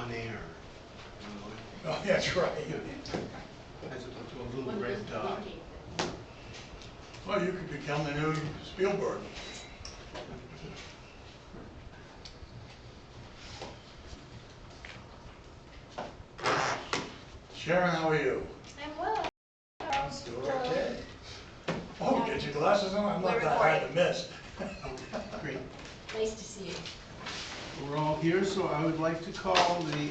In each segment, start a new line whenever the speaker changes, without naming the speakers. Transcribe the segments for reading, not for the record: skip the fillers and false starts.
on air.
Oh, that's right.
As opposed to a little red dot.
Well, you could become the new Spielberg. Sharon, how are you?
I'm well.
Still okay. Oh, get your glasses on? I'm not that hard to miss.
Great.
Nice to see you.
We're all here, so I would like to call the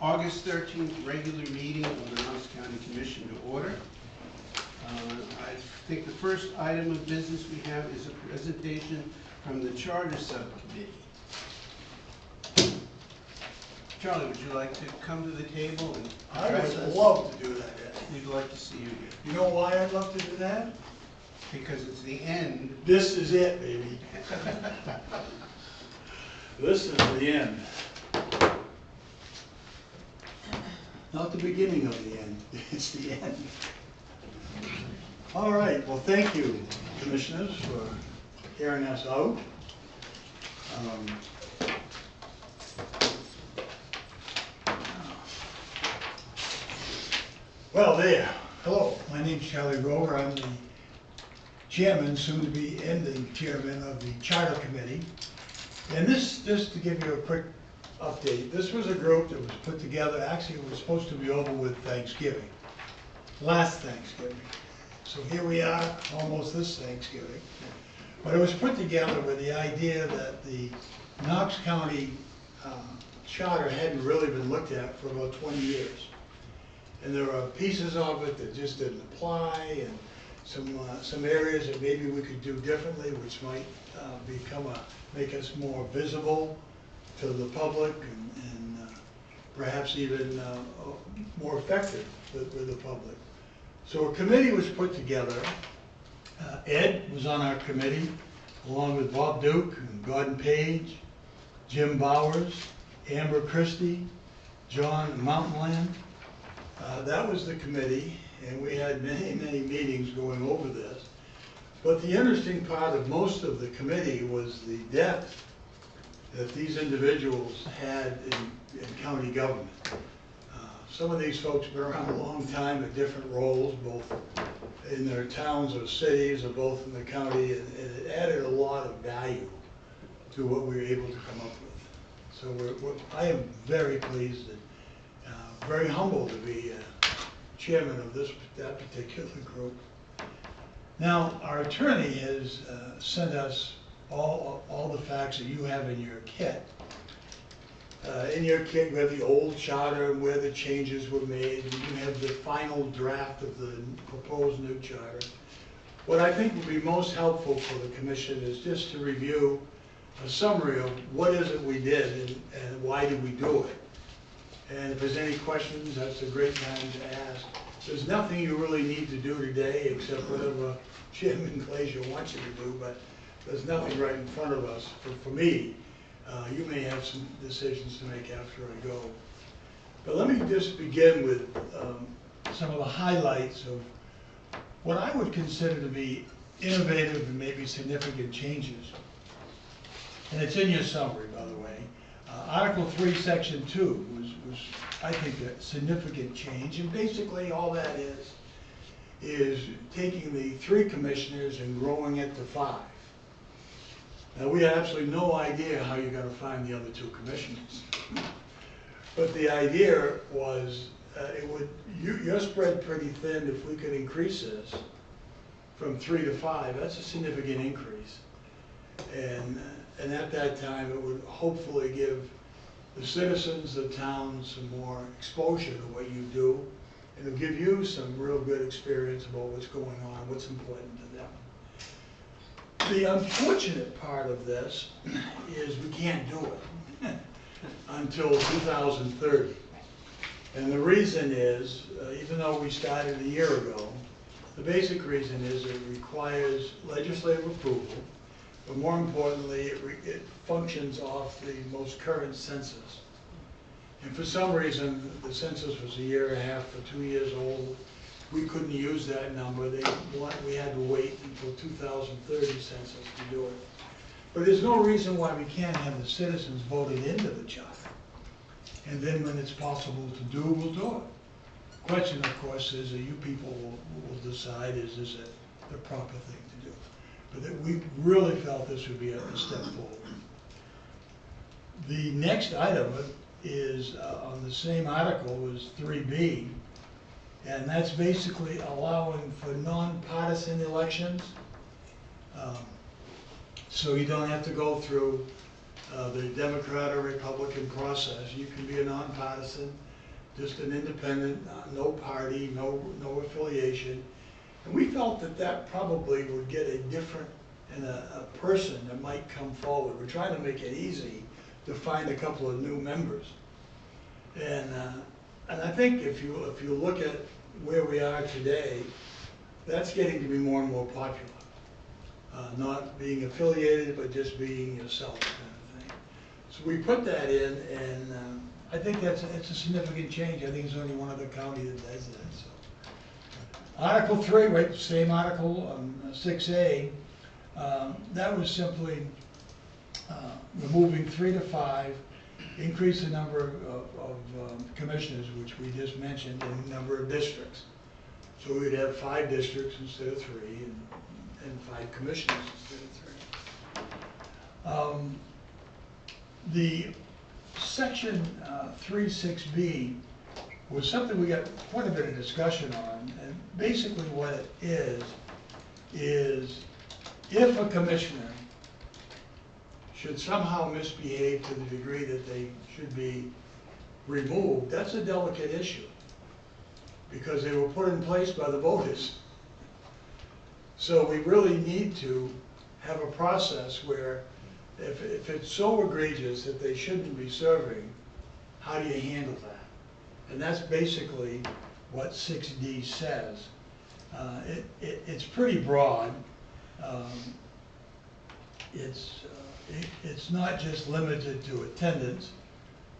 August 13th regular meeting of the Knox County Commission to order. I think the first item of business we have is a presentation from the Charter Subcommittee. Charlie, would you like to come to the table and
I
address
would
us?
love to do that, Ed.
We'd like to see you here,
You know why I'd love to do that?
because it's the end.
This is it, baby. This is the end. Not the beginning of the end, it's the end. All right, well, thank you, commissioners, for hearing us out. Well, there. Hello, my name's Charlie Rover. I'm the chairman, soon to be ending chairman of the Charter Committee. And this, just to give you a quick update, this was a group that was put together, actually it was supposed to be over with Thanksgiving, last Thanksgiving. So here we are, almost this Thanksgiving. But it was put together with the idea that the Knox County Charter hadn't really been looked at for about 20 years. And there are pieces of it that just didn't apply, and some areas that maybe we could do differently, which might make us more visible to the public and perhaps even more effective with the public. So a committee was put together. Ed was on our committee, along with Bob Duke and Gordon Page, Jim Bowers, Amber Christie, John Mountainland. That was the committee, and we had many, many meetings going over this. But the interesting part of most of the committee was the depth that these individuals had in county government. Some of these folks have been around a long time in different roles, both in their towns or cities, or both in the county, and it added a lot of value to what we were able to come up with. So I am very pleased and very humbled to be chairman of that particular group. Now, our attorney has sent us all the facts that you have in your kit. In your kit, we have the old charter and where the changes were made. You have the final draft of the proposed new charter. What I think would be most helpful for the commission is just to review a summary of what is it we did and why did we do it. And if there's any questions, that's a great time to ask. There's nothing you really need to do today except whatever Chairman Glazier wants you to do, but there's nothing right in front of us. For me, you may have some decisions to make after I go. But let me just begin with some of the highlights of what I would consider to be innovative and maybe significant changes. And it's in your summary, by the way. Article 3, Section 2 was, I think, a significant change. And basically all that is taking the 3 commissioners and growing it to 5. Now, we had absolutely no idea how you're going to find the other 2 commissioners. But the idea was you're spread pretty thin. If we could increase this from 3 to 5, that's a significant increase. And at that time, it would hopefully give the citizens of town some more exposure to what you do, and it'll give you some real good experience about what's going on, what's important to them. The unfortunate part of this is we can't do it until 2030. And the reason is, even though we started a year ago, the basic reason is it requires legislative approval. But more importantly, it functions off the most current census. And for some reason, the census was a year and a half or 2 years old. We couldn't use that number. We had to wait until 2030 census to do it. But there's no reason why we can't have the citizens voted into the charter. and then when it's possible to do, we'll do it. Question, of course, is that you people will decide, is this the proper thing to do? But that we really felt this would be a step forward. The next item is on the same article is 3B, and that's basically allowing for nonpartisan elections. So you don't have to go through the Democrat or Republican process. You can be a nonpartisan, just an independent, no party, no affiliation. And we felt that that probably would get a different, and a person that might come forward. We're trying to make it easy to find a couple of new members. And I think if you look at where we are today, that's getting to be more and more popular. Not being affiliated, but just being yourself kind of thing. So we put that in, and I think it's a significant change. I think it's only one other county that does that. So. Article 3, right, same article, 6A, that was simply removing 3 to 5, increase the number of commissioners, which we just mentioned, and the number of districts. So we'd have 5 districts instead of 3, and 5 commissioners instead of 3. The section 3.6b was something we got quite a bit of discussion on, and basically what it is if a commissioner should somehow misbehave to the degree that they should be removed, that's a delicate issue because they were put in place by the voters. So we really need to have a process where if it's so egregious that they shouldn't be serving, how do you handle that? And that's basically what 6D says. It's pretty broad. It's not just limited to attendance,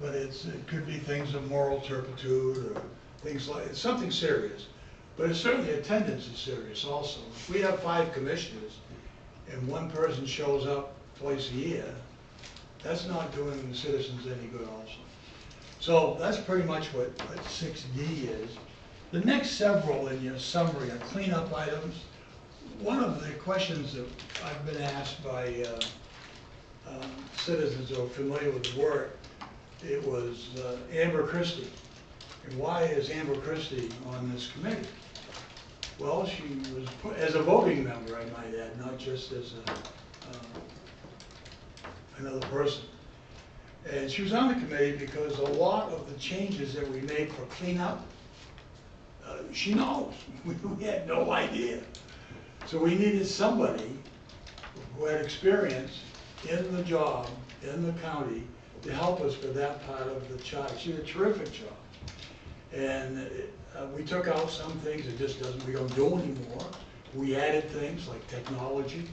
but it could be things of moral turpitude or things like, it's something serious. But it's certainly attendance is serious also. If we have 5 commissioners and one person shows up twice a year, that's not doing the citizens any good also. So that's pretty much what 6D is. The next several in your summary are cleanup items. One of the questions that I've been asked by citizens who are familiar with the work, it was Amber Christie. And why is Amber Christie on this committee? Well, she was put as a voting member, I might add, not just as another person. And she was on the committee because a lot of the changes that we made for cleanup, she knows. We had no idea. So we needed somebody who had experience in the job, in the county, to help us with that part of the job. She did a terrific job. And we took out some things that just we don't do anymore. We added things like technology,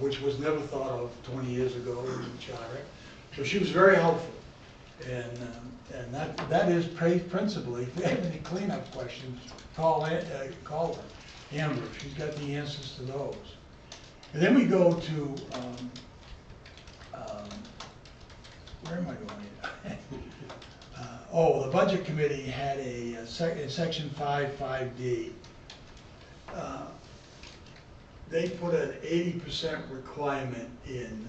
which was never thought of 20 years ago in the charter. So she was very helpful. And that is principally, if you have any cleanup questions, call her, Amber. She's got the answers to those. And then we go to, where am I going here? The Budget Committee had in section 5.5D, they put an 80% requirement in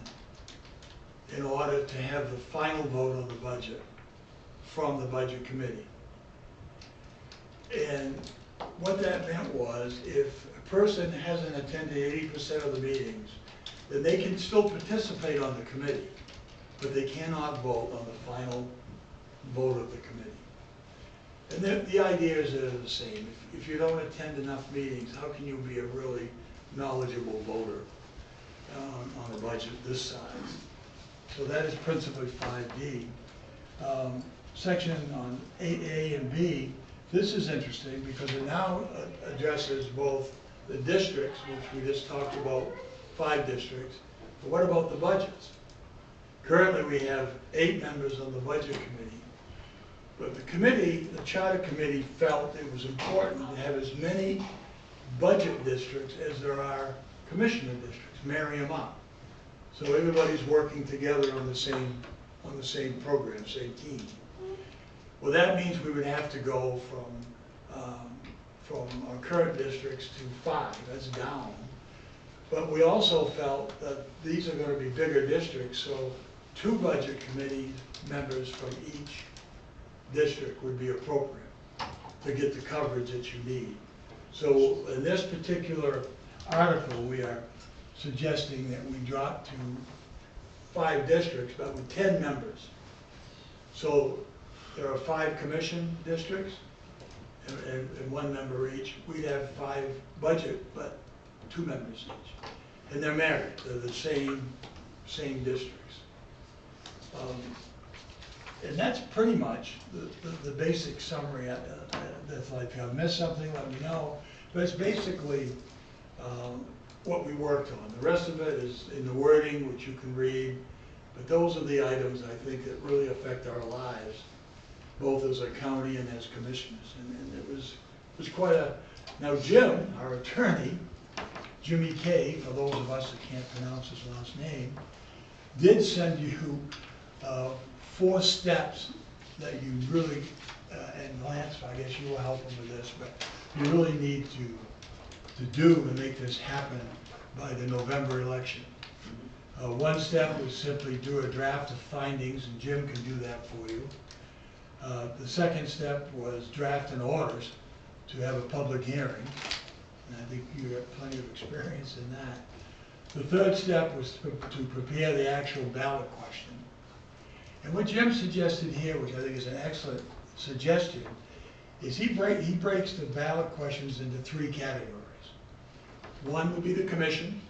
order to have the final vote on the budget from the Budget Committee. And what that meant was if a person hasn't attended 80% of the meetings, then they can still participate on the committee, but they cannot vote on the final vote of the committee. And the ideas are the same. If you don't attend enough meetings, how can you be a really knowledgeable voter on a budget this size? So that is principally 5D. Section on 8A and B, this is interesting because it now addresses both the districts, which we just talked about, 5 districts, but what about the budgets? Currently we have 8 members on the Budget Committee, but the Charter Committee felt it was important to have as many budget districts as there are commissioner districts, marry them up. So everybody's working together on the same program, same team. Well, that means we would have to go from our current districts to 5, that's down. But we also felt that these are gonna be bigger districts, so 2 budget committee members from each district would be appropriate to get the coverage that you need. So in this particular article, we are suggesting that we drop to 5 districts, but with 10 members. So there are 5 commission districts and 1 member each. We'd have 5 budget, but 2 members each. And they're married, they're the same districts. And that's pretty much the basic summary. That's like, if I missed something, let me know. But it's basically what we worked on. The rest of it is in the wording, which you can read. But those are the items, I think, that really affect our lives, both as a county and as commissioners. And it was quite a... Now Jim, our attorney, Jimmy Kay, for those of us that can't pronounce his last name, did send you 4 steps that you really, and Lance, I guess you will help him with this, but you really need to do to make this happen by the November election. 1 step was simply do a draft of findings, and Jim can do that for you. The second step was draft an orders to have a public hearing, and I think you have plenty of experience in that. The third step was to prepare the actual ballot question. And what Jim suggested here, which I think is an excellent suggestion, is he breaks the ballot questions into 3 categories. 1 would be the commission,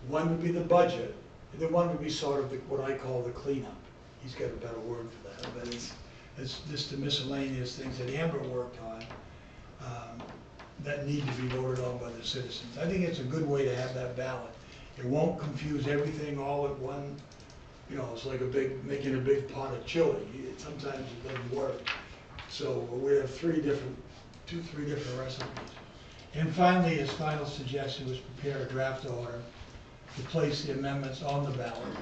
1 would be the budget, and then 1 would be sort of what I call the cleanup. He's got a better word for that, but it's just the miscellaneous things that Amber worked on that need to be voted on by the citizens. I think it's a good way to have that ballot. It won't confuse everything all at one. You know, it's like making a big pot of chili. Sometimes it doesn't work. So we have 3 different recipes. And finally, his final suggestion was prepare a draft order to place the amendments on the ballot.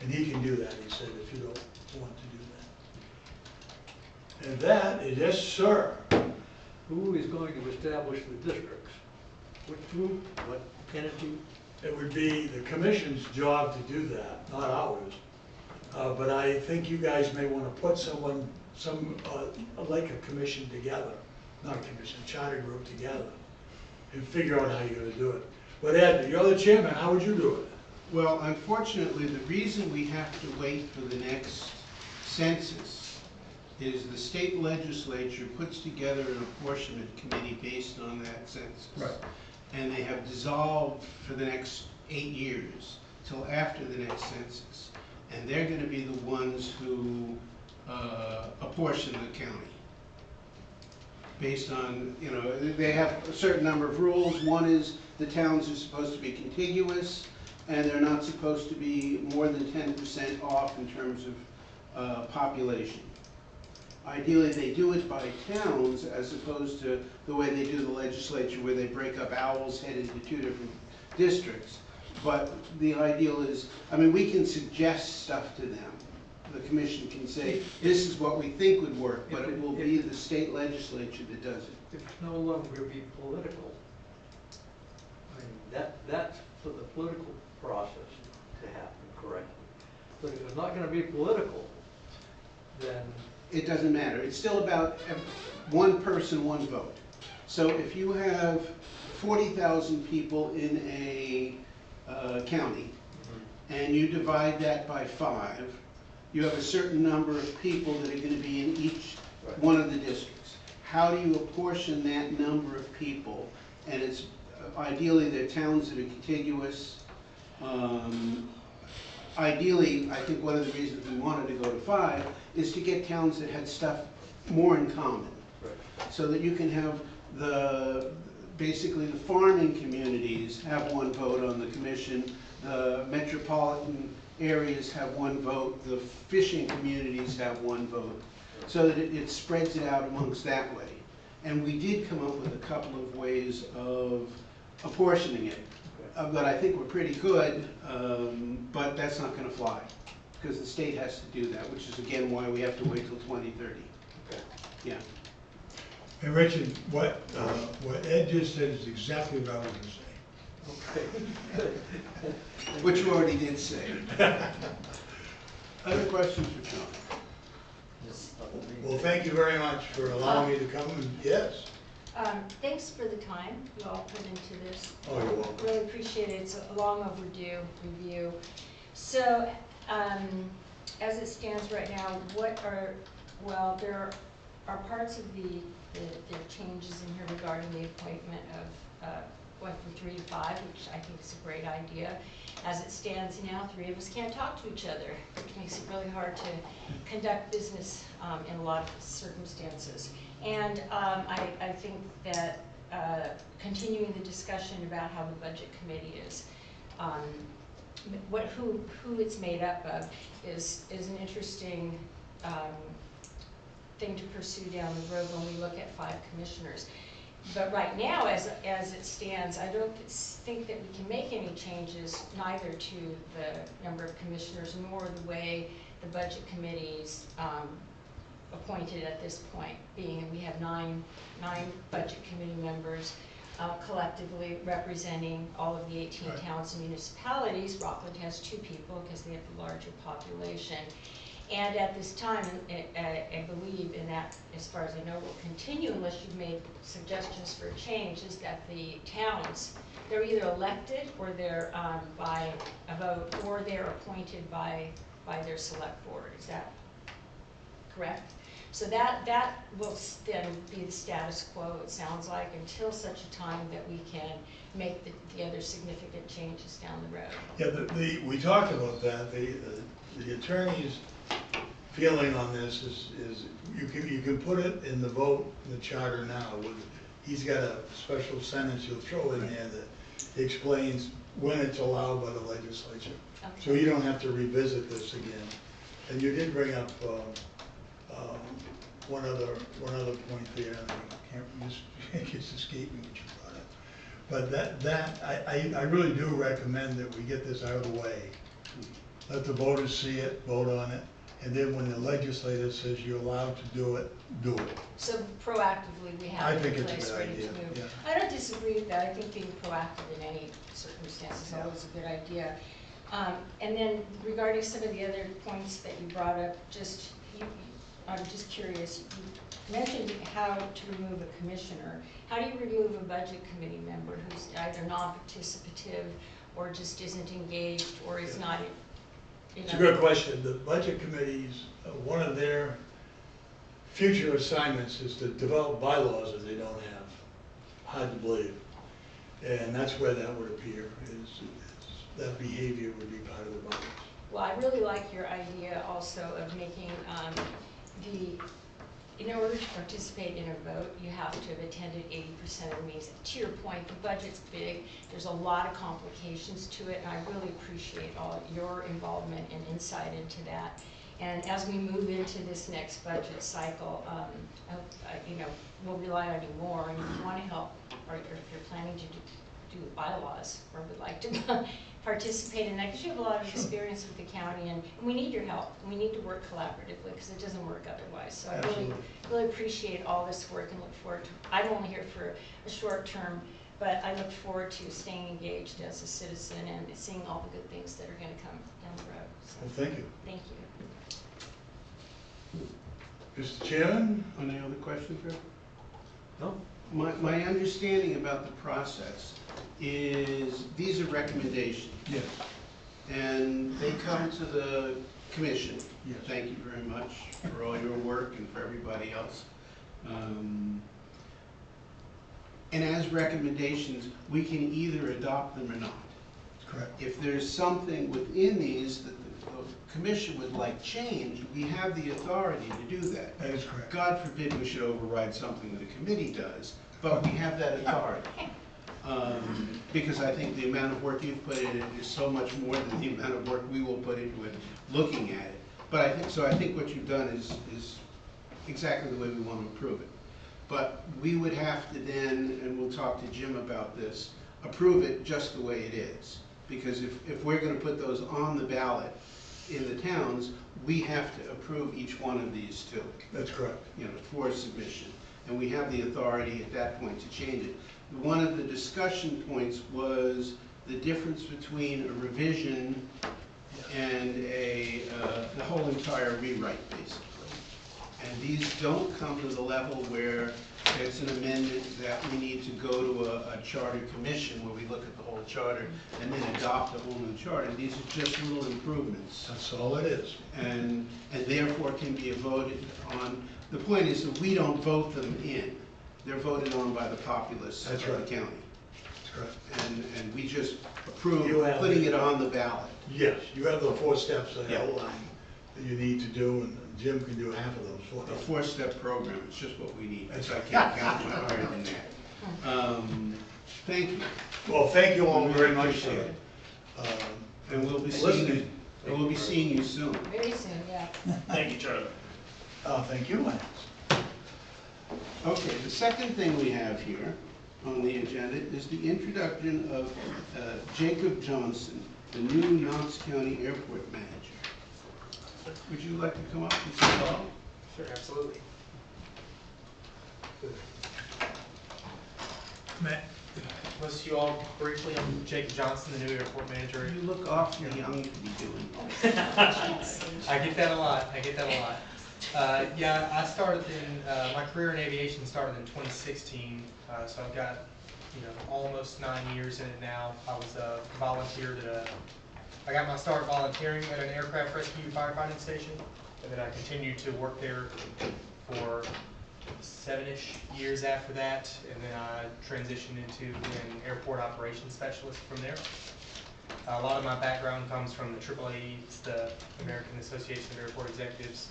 And he can do that, he said, if you don't want to do that. And that is, yes, sir.
Who is going to establish the districts? Which group, what entity?
It would be the commission's job to do that, not ours. But I think you guys may want to put like a commission together, not a commission, a charter group together, and figure out how you're going to do it. But Ed, you're the chairman, how would you do it?
Well, unfortunately, the reason we have to wait for the next census is the state legislature puts together an apportionment committee based on that census.
Right.
And they have dissolved for the next 8 years, till after the next census. And they're going to be the ones who apportion the county. Based on, you know, they have a certain number of rules. One is the towns are supposed to be contiguous, and they're not supposed to be more than 10% off in terms of population. Ideally, they do it by towns as opposed to the way they do the legislature, where they break up Owl's Head into 2 different districts. But the ideal is, I mean, we can suggest stuff to them. The commission can say, this is what we think would work, but it will be the state legislature that does it.
If it's no longer be political, I mean, that's for the political process to happen correctly. But if it's not going to be political, then
It doesn't matter. It's still about 1 person, 1 vote. So if you have 40,000 people in a county, and you divide that by 5, you have a certain number of people that are going to be in each one of the districts. How do you apportion that number of people? And it's ideally they're towns that are contiguous. Ideally, I think one of the reasons we wanted to go to 5 is to get towns that had stuff more in common. So that you can have basically the farming communities have 1 vote on the commission, the metropolitan areas have 1 vote, the fishing communities have 1 vote, so that it spreads it out amongst that way. And we did come up with a couple of ways of apportioning it, but I think we're pretty good, but that's not going to fly, because the state has to do that, which is again why we have to wait till 2030.
okay.
Yeah.
And Richard, what Ed just said is exactly what I was gonna say.
Okay, good.
Which you already did say. Other questions for Sean?
Well, thank you very much for allowing me to come, and yes.
Thanks for the time you all put into this.
Oh, you're welcome.
Really appreciate it. It's a long overdue review. So, as it stands right now, there are parts of the changes in here regarding the appointment of, going from 3 to 5, which I think is a great idea. As it stands now, 3 of us can't talk to each other, which makes it really hard to conduct business in a lot of circumstances. And I think that continuing the discussion about how the budget committee is, who it's made up of is an interesting thing to pursue down the road when we look at 5 commissioners. But right now, as it stands, I don't think that we can make any changes, neither to the number of commissioners nor the way the budget committee's appointed at this point, being we have nine budget committee members collectively representing all of the 18
Right.
towns and municipalities. Rockland has 2 people because they have the larger population. And at this time, I believe in that, as far as I know, will continue unless you've made suggestions for a change, is that the towns, they're either elected or they're by a vote, or they're appointed by their select board. Is that correct? So that will then be the status quo, it sounds like, until such a time that we can make the other significant changes down the road.
Yeah, we talked about that. The attorney's feeling on this is you can put it in the vote, in the charter now. He's got a special sentence he'll throw in there that explains when it's allowed by the legislature.
Okay.
So you don't have to revisit this again. And you did bring up one other point there, and I can't, it's escaping what you brought up. But I really do recommend that we get this out of the way. Let the voters see it, vote on it, and then when the legislator says you're allowed to do it, do it.
So proactively, we
I
have it
think
in
it's a
place,
good
ready to
idea,
move.
yeah.
I don't disagree with that. I think being proactive in any circumstance is
Yeah.
always a good idea. And then regarding some of the other points that you brought up, I'm just curious, you mentioned how to remove a commissioner. How do you remove a budget committee member who's either non-participative or just isn't engaged or is not,
It's a good question. The budget committees, one of their future assignments is to develop bylaws that they don't have. Hard to believe. And that's where that would appear, is that behavior would be part of the bylaws.
Well, I really like your idea also of making in order to participate in a vote, you have to have attended 80% of the meetings. To your point, the budget's big, there's a lot of complications to it, and I really appreciate all your involvement and insight into that. And as we move into this next budget cycle, we'll rely on you more, and if you want to help, or if you're planning to do bylaws, or would like to participate in that, because you have a lot of experience with the county, and we need your help. We need to work collaboratively, because it doesn't work otherwise. So I really appreciate all this work and look forward to, I'm only here for a short term, but I look forward to staying engaged as a citizen and seeing all the good things that are going to come down the road. So,
Well, thank you.
thank you.
Mr. Chairman?
Any other questions, Rick?
No?
My understanding about the process is these are recommendations,
Yes.
and they come to the commission.
Yes.
Thank you very much for all your work and for everybody else. And as recommendations, we can either adopt them or not.
Correct.
If there's something within these that the commission would like changed, we have the authority to do that.
That is correct.
God forbid we should override something that a committee does, but we have that authority. Because I think the amount of work you've put in it is so much more than the amount of work we will put into it looking at it. But I think what you've done is exactly the way we want to approve it. But we would have to then, and we'll talk to Jim about this, approve it just the way it is. Because if we're going to put those on the ballot, in the towns, we have to approve each one of these too,
That's correct.
you know, for submission. And we have the authority at that point to change it. One of the discussion points was the difference between a revision and the whole entire rewrite, basically. And these don't come to the level where it's an amendment that we need to go to a charter commission where we look at the whole charter and then adopt a whole new charter. These are just little improvements.
That's all it is.
And therefore can be voted on. The point is that we don't vote them in. They're voted on by the populace of
That's
the
right.
county.
That's correct.
And we just approve
You have-
putting it on the ballot.
Yes, you have the 4 steps that
Yeah.
outline that you need to do, and Jim can do half of those for
A
you.
4-step program, it's just what we need,
That's
because I can't count much higher than that. Thank you,
Well, thank you all very much.
Appreciate it.
um,
and we'll be seeing you,
Listening.
and we'll be seeing you soon.
Very soon, yeah.
Thank you, Charlie.
Thank you, Lance.
Okay, the second thing we have here on the agenda is the introduction of Jacob Johnson, the new Knox County Airport Manager. Would you like to come up and say hello?
Sure, absolutely. Most of you all briefly, I'm Jacob Johnson, the new airport manager.
You look awfully young to be doing
I get that a lot, yeah, I started my career in aviation started in 2016, so I've got, almost 9 years in it now. I was volunteered I got my start volunteering at an aircraft rescue firefighting station, and then I continued to work there for 7-ish years after that, and then I transitioned into an airport operations specialist from there. A lot of my background comes from the AAAs, the American Association of Airport Executives.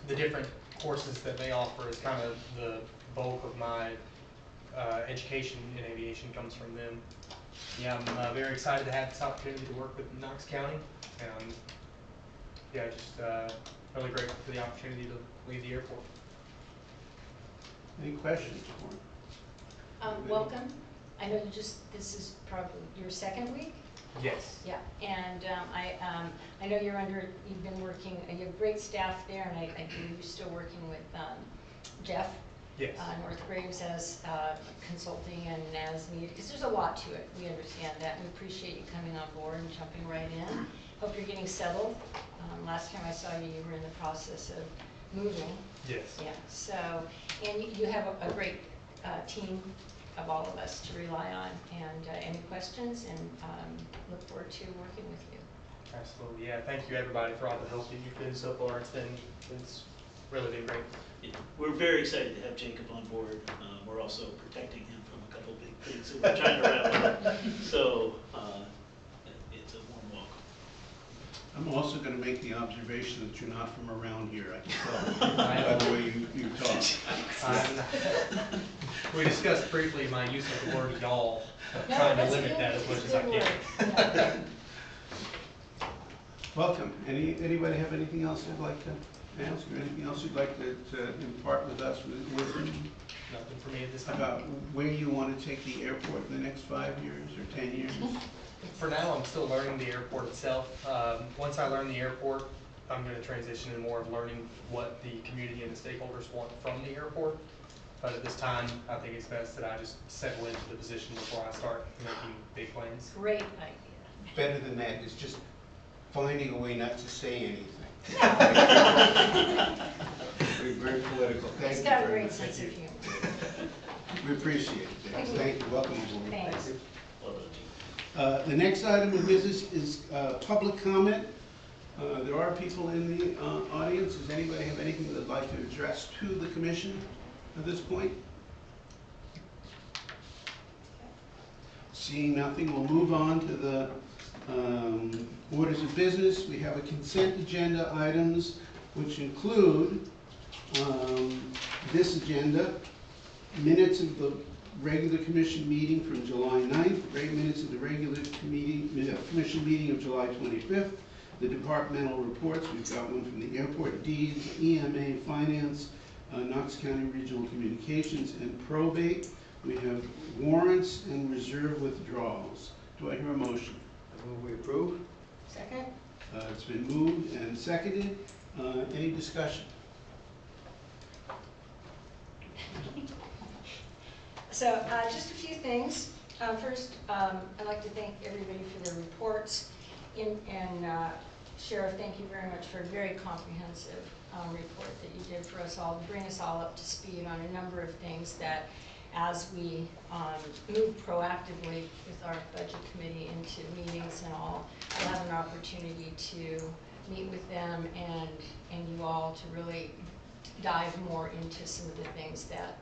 The different courses that they offer is kind of the bulk of my education in aviation comes from them. Yeah, I'm very excited to have this opportunity to work with Knox County. Yeah, just really grateful for the opportunity to lead the airport.
Any questions for him?
Welcome. I know this is probably your second week?
Yes.
Yeah, and I know you've been working, you have great staff there, and I believe you're still working with Jeff.
Yes.
North Graves as consulting and as needed, because there's a lot to it. We understand that. We appreciate you coming on board and jumping right in. Hope you're getting settled. Last time I saw you, you were in the process of moving.
Yes.
Yeah, so, and you have a great team of all of us to rely on, and any questions, and look forward to working with you.
Absolutely, yeah. Thank you, everybody, for all the help that you've been so far. It's really been great.
Yeah, we're very excited to have Jacob on board. We're also protecting him from a couple big things that we're trying to wrap up. So it's a warm welcome.
I'm also going to make the observation that you're not from around here. I can tell by the way you talk.
We discussed briefly my use of the word y'all,
No,
trying to
that's
limit
good.
that as much
It's
as
a
I
good
can.
word. Yeah.
Welcome. Anybody have anything else they'd like to ask, or anything else you'd like to impart with us,
Nothing for me at this time.
about where you want to take the airport in the next 5 years or 10 years?
For now, I'm still learning the airport itself. Once I learn the airport, I'm going to transition into more of learning what the community and the stakeholders want from the airport. But at this time, I think it's best that I just settle into the position before I start making big plans.
Great idea.
Better than that is just finding a way not to say anything. We're very political. Thank
He's
you
got a
very
great
much.
sense of humor.
We appreciate it. Dennis. Thank you. Welcome aboard.
Thanks.
Well done, Jacob.
The next item of business is public comment. There are people in the audience. Does anybody have anything they'd like to address to the commission at this point? Seeing nothing, we'll move on to the orders of business. We have a consent agenda items, which include this agenda, minutes of the regular commission meeting from July 9th, minutes of the regular commission meeting of July 25th, the departmental reports. We've got one from the airport deeds, EMA finance, Knox County Regional Communications, and probate. We have warrants and reserve withdrawals. Do I hear a motion?
I move we approve.
Second?
It's been moved and seconded. Any discussion?
So, just a few things. First, I'd like to thank everybody for their reports. And Sheriff, thank you very much for a very comprehensive report that you did for us all, to bring us all up to speed on a number of things that, as we move proactively with our budget committee into meetings and all, I'll have an opportunity to meet with them and you all to really dive more into some of the things that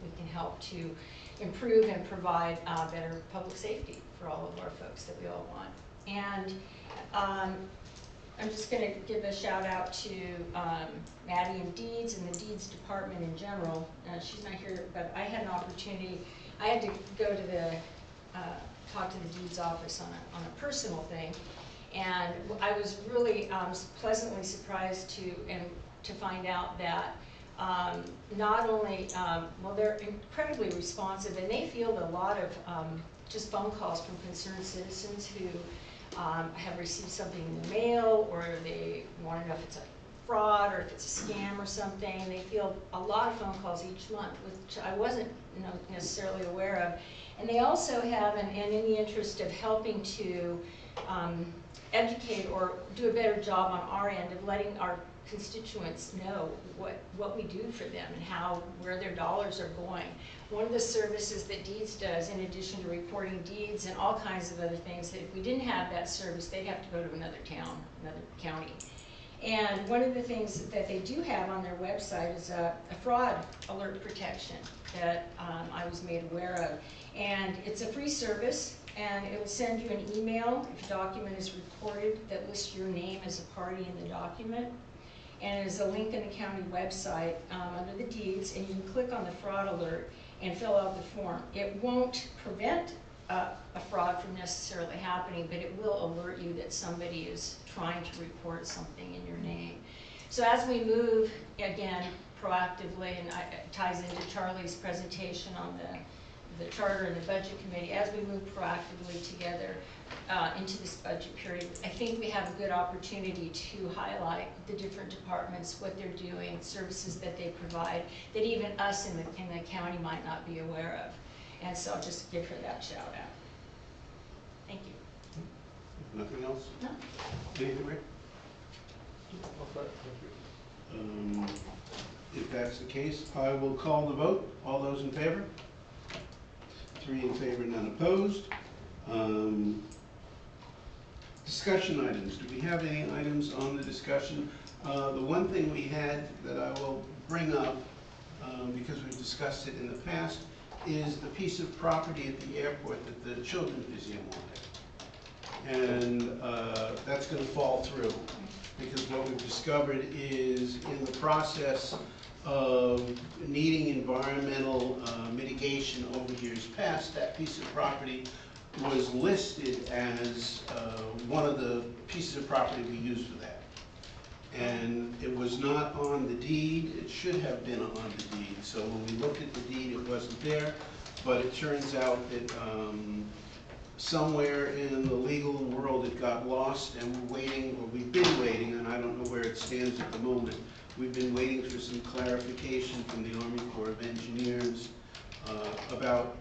we can help to improve and provide better public safety for all of our folks that we all want. And I'm just going to give a shout out to Maddie and Deeds and the Deeds department in general. She's not here, but I had an opportunity. I had to go to the talk to the Deeds office on a personal thing, and I was really pleasantly surprised to find out that not only, well, they're incredibly responsive, and they field a lot of just phone calls from concerned citizens who have received something in the mail, or they want to know if it's a fraud or if it's a scam or something. They field a lot of phone calls each month, which I wasn't necessarily aware of. And they also have, and in the interest of helping to educate or do a better job on our end of letting our constituents know what we do for them and where their dollars are going. One of the services that Deeds does, in addition to reporting deeds and all kinds of other things, that if we didn't have that service, they'd have to go to another town, another county. And one of the things that they do have on their website is a fraud alert protection that I was made aware of. And it's a free service, and it will send you an email if a document is reported that lists your name as a party in the document. And there's a link in the county website under the deeds, and you can click on the fraud alert and fill out the form. It won't prevent a fraud from necessarily happening, but it will alert you that somebody is trying to report something in your name. So as we move, again, proactively, and it ties into Charlie's presentation on the charter and the budget committee, as we move proactively together into this budget period, I think we have a good opportunity to highlight the different departments, what they're doing, services that they provide, that even us in the county might not be aware of. And so I'll just give her that shout out. Thank you.
Nothing else?
No?
Anything, Rick? If that's the case, I will call the vote. All those in favor? 3 in favor, none opposed. Discussion items. Do we have any items on the discussion? The one thing we had that I will bring up, because we've discussed it in the past, is the piece of property at the airport that the Children's Museum wanted. And that's going to fall through, because what we've discovered is, in the process of needing environmental mitigation over years past, that piece of property was listed as one of the pieces of property we used for that. And it was not on the deed. It should have been on the deed. So when we looked at the deed, it wasn't there. But it turns out that somewhere in the legal world it got lost, and we're waiting, or we've been waiting, and I don't know where it stands at the moment. We've been waiting for some clarification from the Army Corps of Engineers about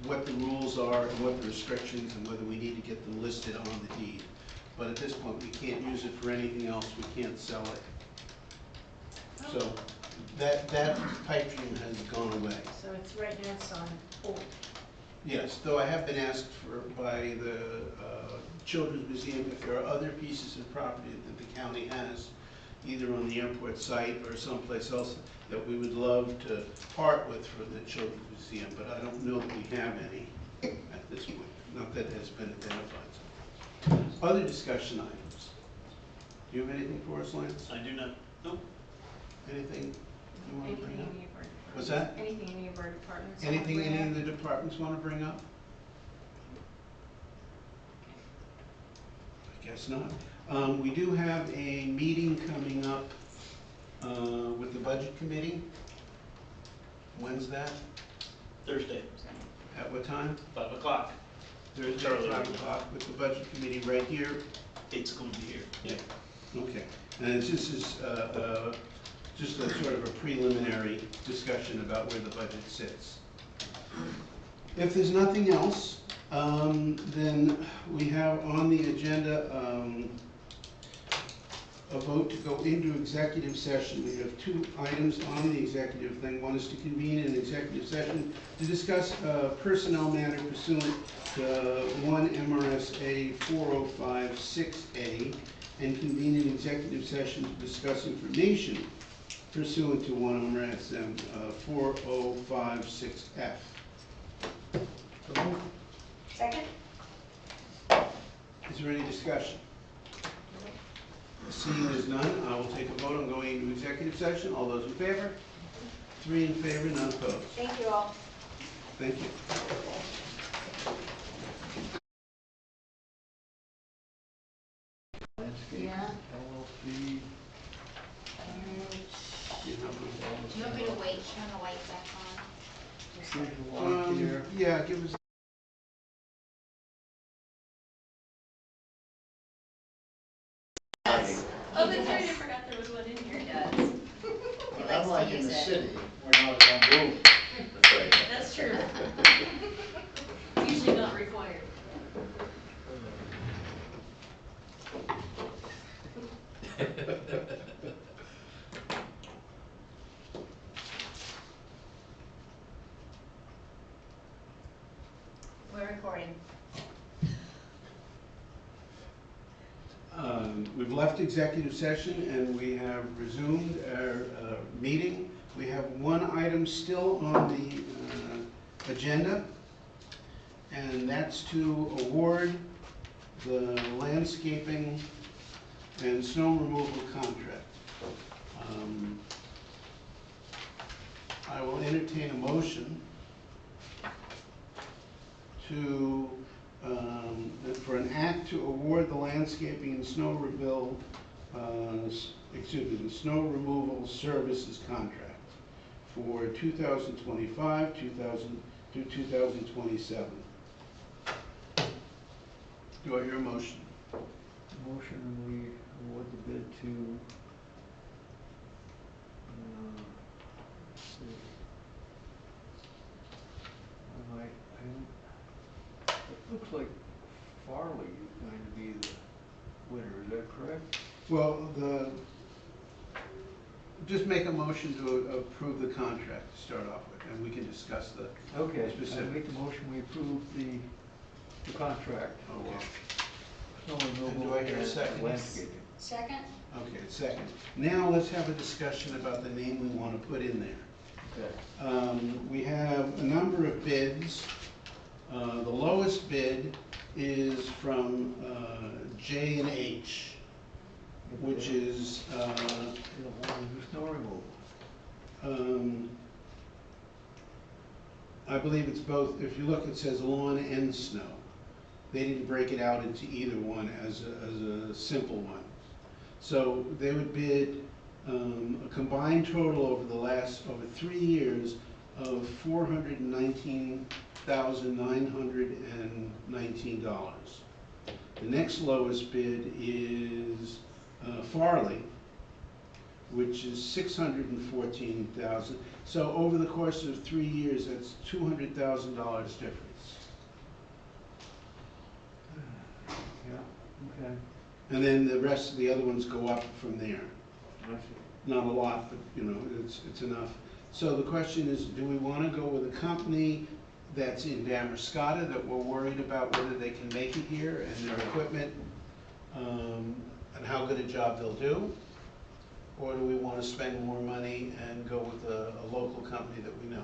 what the rules are and what the restrictions, and whether we need to get them listed on the deed. But at this point, we can't use it for anything else. We can't sell it. So that pipe dream has gone away.
So it's right now, it's on hold.
Yes, though I have been asked by the Children's Museum if there are other pieces of property that the county has, either on the airport site or someplace else, that we would love to part with for the Children's Museum, but I don't know that we have any at this point, not that has been identified. Other discussion items. Do you have anything for us, Lance?
I do not, nope.
Anything you want to
Anything
bring up?
any of our departments?
What's that?
Anything any of our departments? want to
Anything
bring
any
up?
of the departments want to bring up? I guess not. We do have a meeting coming up with the budget committee. When's that?
Thursday,
At what time?
5 o'clock.
Thursday,
Charlie.
5 o'clock, with the budget committee right here
date's going to be here.
Yeah. Okay, and this is just a sort of a preliminary discussion about where the budget sits. If there's nothing else, then we have on the agenda a vote to go into executive session. We have two items on the executive thing. One is to convene an executive session to discuss personnel matter pursuant to 1 MRSA 4056A, and convene an executive session to discuss information pursuant to 1 MRSA 4056F.
Second?
Is there any discussion? Seeing as none, I will take a vote on going into executive session. All those in favor? 3 in favor, none opposed.
Thank you all.
Thank you.
Yeah.
LLC.
You want me to wait, turn the light back on?
Yeah, give us.
Oh, that's right, I forgot there was one in here. He does. He likes
Unlike
to
in
use
the
it.
city, we're not on room.
That's true. It's usually not required. We're recording.
We've left executive session and we have resumed our meeting. We have one item still on the agenda, and that's to award the landscaping and snow removal contract. I will entertain a motion to for an act to award the landscaping and snow rebuild, the snow removal services contract for 2025, 2000 through 2027. Do I hear a motion?
Motion, we award the bid to, let's see. It looks like Farley is going to be the winner, is that correct?
Well, just make a motion to approve the contract to start off with, and we can discuss the
Okay, I
specifics.
make the motion, we approve the contract
Okay.
for snow removal
And do I hear a
and
second?
landscaping.
Second?
Okay, second. Now let's have a discussion about the name we want to put in there.
Okay.
We have a number of bids. The lowest bid is from J&H, which is,
They don't want to do snow removal.
I believe it's both. If you look, it says lawn and snow. They didn't break it out into either one as a simple one. So they would bid a combined total over 3 years of $419,919. The next lowest bid is Farley, which is $614,000. So over the course of 3 years, that's $200,000 difference.
Yeah, okay.
And then the rest of the other ones go up from there.
I see.
Not a lot, but it's enough. So the question is, do we want to go with a company that's in Damascotta that we're worried about whether they can make it here and their equipment, and how good a job they'll do? Or do we want to spend more money and go with a local company that we know?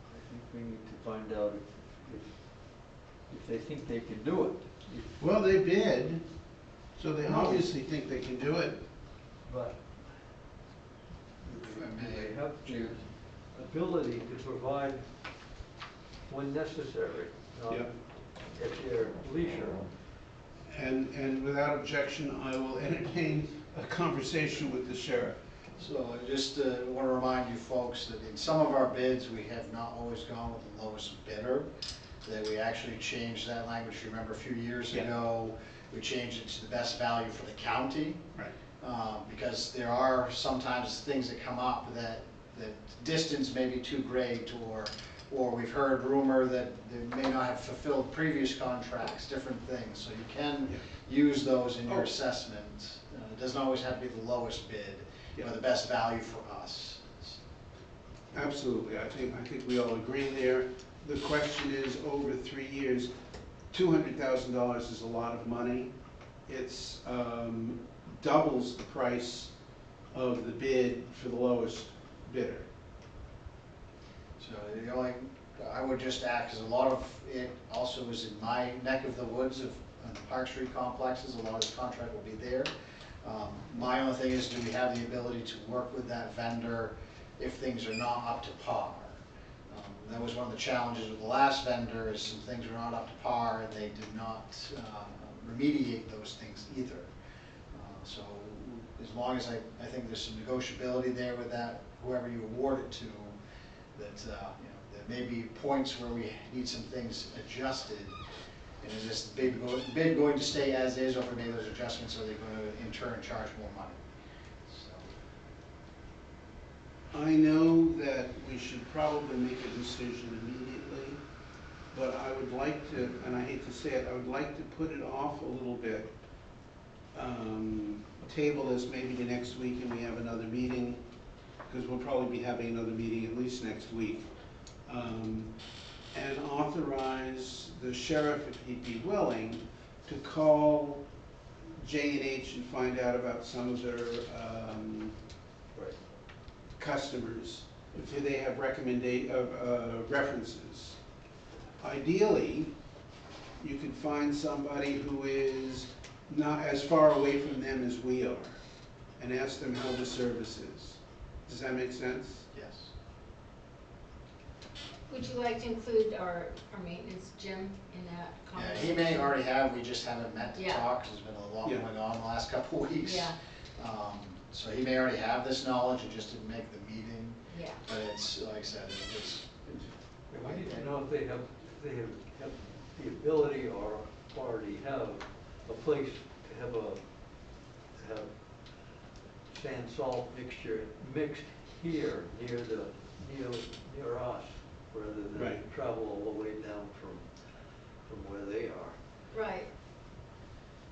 I think we need to find out if they think they can do it.
Well, they bid, so they obviously think they can do it.
But do they have the ability to provide when necessary, not
Yeah.
at their leisure?
And without objection, I will entertain a conversation with the sheriff.
So I just want to remind you folks that in some of our bids, we have not always gone with the lowest bidder. that we actually changed that language. If you remember a few years
Yeah.
ago, we changed it to the best value for the county.
Right.
Because there are sometimes things that come up that distance may be too great, or we've heard rumor that they may not have fulfilled previous contracts, different things. So you can use those in your
Oh.
assessment. It doesn't always have to be the lowest bid,
Yeah.
or the best value for us.
Absolutely, I think we all agree there. The question is, over 3 years, $200,000 is a lot of money. It's doubles the price of the bid for the lowest bidder.
So the only, I would just add, because a lot of it also is in my neck of the woods of the Park Street complexes, a lot of this contract will be there. My only thing is, do we have the ability to work with that vendor if things are not up to par? That was one of the challenges with the last vendor, is some things were not up to par, and they did not remediate those things either. So as long as I think there's some negotiability there with that, whoever you award it to, that, there may be points where we need some things adjusted. And is this bid going to stay as is, or if we made those adjustments, are they going to in turn charge more money? So.
I know that we should probably make a decision immediately, but I would like to, and I hate to say it, I would like to put it off a little bit. Table this maybe to next week, and we have another meeting, because we'll probably be having another meeting at least next week. And authorize the sheriff, if he'd be willing, to call J&H and find out about some of their customers, if they have references. Ideally, you could find somebody who is not as far away from them as we are, and ask them how the service is. Does that make sense?
Yes.
Would you like to include our maintenance Jim in that
Yeah,
conversation?
he may already have, we just haven't met to
Yeah.
talk, 'cause there's been a lot
Yeah.
going on the last couple of weeks.
Yeah,
So he may already have this knowledge, and just didn't make the meeting,
yeah.
but it's, like I said, it's.
Yeah, we need to know if they have the ability or already have a place to have sand salt mixture mixed here near us, rather than
Right.
travel all the way down from where they are.
Right.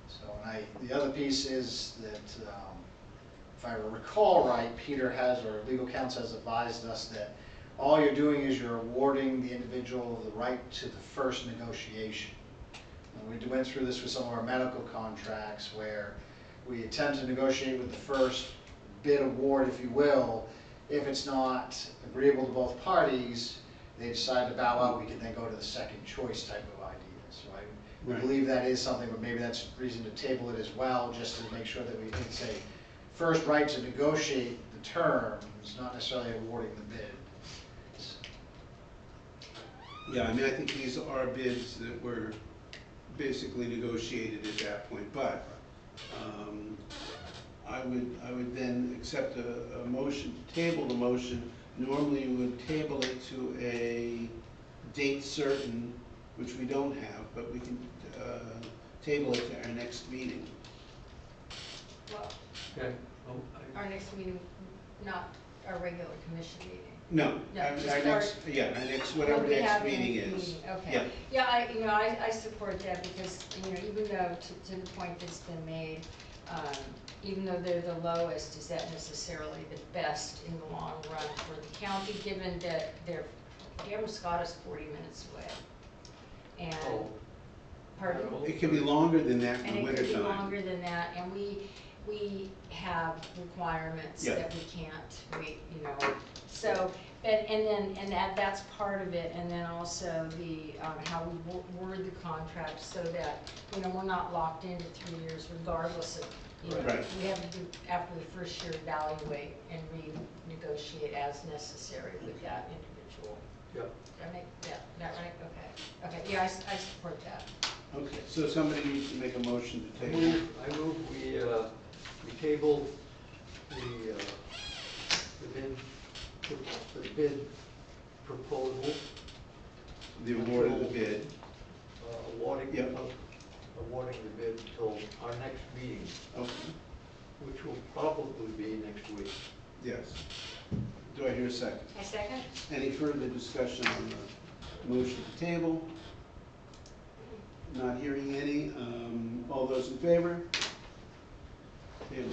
So, and the other piece is that, if I recall right, Peter has, or legal counsel has advised us that all you're doing is you're awarding the individual the right to the first negotiation. And we went through this with some of our medical contracts, where we attempt to negotiate with the first bid award, if you will. If it's not agreeable to both parties, they decide to bow out, we can then go to the second choice type of idea. So I
Right.
believe that is something, but maybe that's reason to table it as well, just to make sure that we can say, first right to negotiate the terms, not necessarily awarding the bid.
Yeah, I mean, I think these are bids that were basically negotiated at that point, but I would then accept a motion to table the motion. Normally, you would table it to a date certain, which we don't have, but we can table it to our next meeting.
Well,
Okay.
our next meeting, not our regular commission meeting.
No,
No,
our
just
next, whatever
What we
next
have in
meeting
the
is.
meeting, okay.
Yeah.
Yeah, I support that, because, even though, to the point that's been made, even though they're the lowest, is that necessarily the best in the long run for the county, given that Damascotta's 40 minutes away? And,
Oh.
pardon?
It can be longer than that in
And
the
it could be
wintertime.
longer than that, and we have requirements
Yeah.
that we can't, so, and that's part of it, and then also the, how we word the contract, so that, we're not locked into 3 years regardless of,
Right.
we have to do, after the first year, evaluate and renegotiate as necessary with that individual.
Yep.
Did I make that right? Okay, yeah, I support that.
Okay, so somebody needs to make a motion to
I
table.
move we table the bid proposal
The award of the bid.
Awarding,
Yep.
awarding the bid until our next meeting,
Okay,
which will probably be next week.
yes. Do I hear a second?
I second?
Any further discussion on the motion to table? Not hearing any. All those in favor? Table.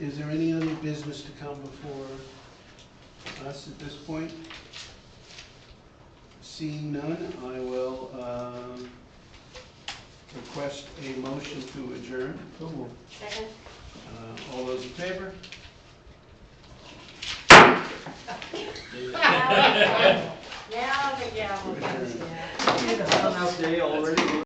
Is there any other business to come before us at this point? Seeing none, I will request a motion to adjourn.
Second?
All those in favor?
Now the gavel comes down.
Day already.